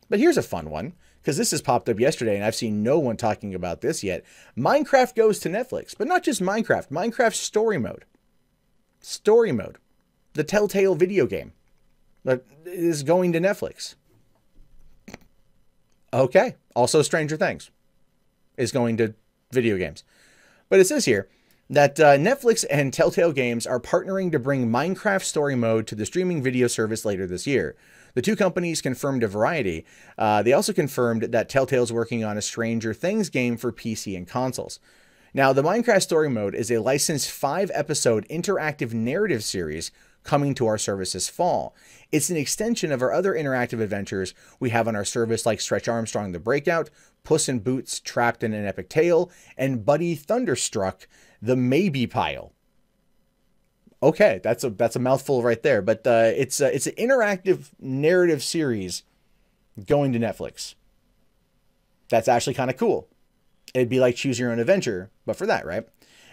But here's a fun one, because this has popped up yesterday and I've seen no one talking about this yet. Minecraft goes to Netflix, but not just Minecraft. Minecraft story mode. Story mode. The Telltale video game that is going to Netflix. Okay. Also Stranger Things is going to video games. But it says here that Netflix and Telltale Games are partnering to bring Minecraft story mode to the streaming video service later this year. The two companies confirmed to Variety. They also confirmed that Telltale's working on a Stranger Things game for PC and consoles. Now, the Minecraft story mode is a licensed 5-episode interactive narrative series coming to our service this fall. It's an extension of our other interactive adventures we have on our service, like Stretch Armstrong the Breakout, Puss in Boots Trapped in an Epic Tale, and Buddy Thunderstruck the Maybe Pile. Okay, that's a mouthful right there, but it's an interactive narrative series going to Netflix. That's actually kind of cool. It'd be like Choose Your Own Adventure, but for that, right?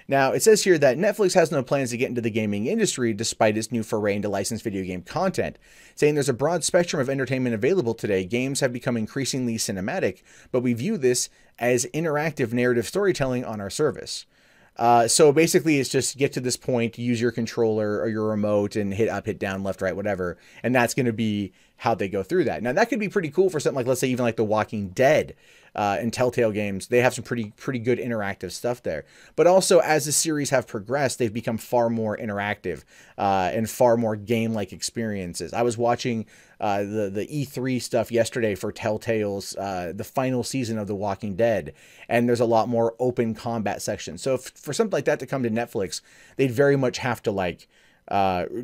Now, it says here that Netflix has no plans to get into the gaming industry despite its new foray into licensed video game content, saying there's a broad spectrum of entertainment available today. Games have become increasingly cinematic, but we view this as interactive narrative storytelling on our service. So basically it's just get to this point, use your controller or your remote and hit up, hit down, left, right, whatever. And that's going to be how they go through that. Now that could be pretty cool for something like, let's say even like The Walking Dead and Telltale Games. They have some pretty good interactive stuff there. But also as the series have progressed, they've become far more interactive and far more game-like experiences. I was watching the E3 stuff yesterday for Telltale's the final season of The Walking Dead, and there's a lot more open combat sections. So for something like that to come to Netflix, they'd very much have to like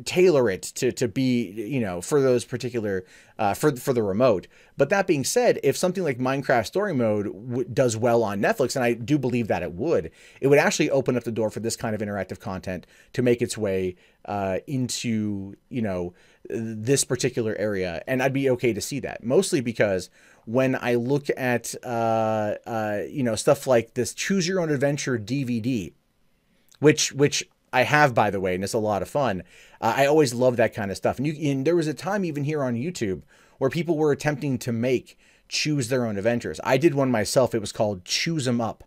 tailor it to be, you know, for those particular for the remote. But that being said, if something like Minecraft story mode does well on Netflix, and I do believe that it would actually open up the door for this kind of interactive content to make its way into, you know, this particular area. And I'd be okay to see that, mostly because when I look at you know, stuff like this Choose Your Own Adventure DVD, which I have, by the way, and it's a lot of fun. I always love that kind of stuff. And there was a time even here on YouTube where people were attempting to make Choose Their Own Adventures. I did one myself. It was called Choose 'Em Up,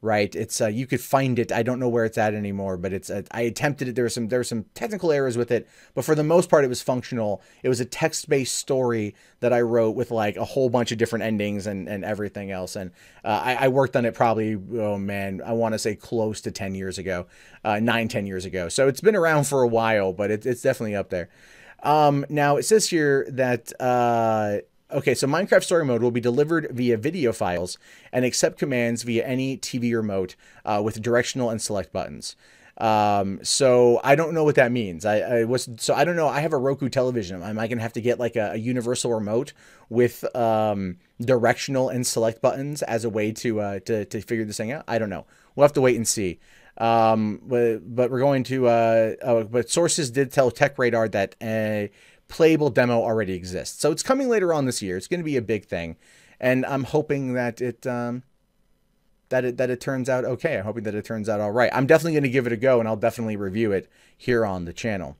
right? It's you could find it. I don't know where it's at anymore, but it's I attempted it. There were some technical errors with it, but for the most part, it was functional. It was a text-based story that I wrote with like a whole bunch of different endings and everything else. And I worked on it probably, oh man, I want to say close to 10 years ago, 9-10 years ago. So it's been around for a while, but it's definitely up there. Now it says here that okay, so Minecraft Story Mode will be delivered via video files and accept commands via any TV remote with directional and select buttons. So I don't know what that means. So I don't know. I have a Roku television. Am I going to have to get like a universal remote with directional and select buttons as a way to figure this thing out? I don't know. We'll have to wait and see. But we're going to, but sources did tell Tech Radar that a playable demo already exists. So it's coming later on this year. It's going to be a big thing. And I'm hoping that it turns out okay. I'm hoping that it turns out all right. I'm definitely going to give it a go, and I'll definitely review it here on the channel.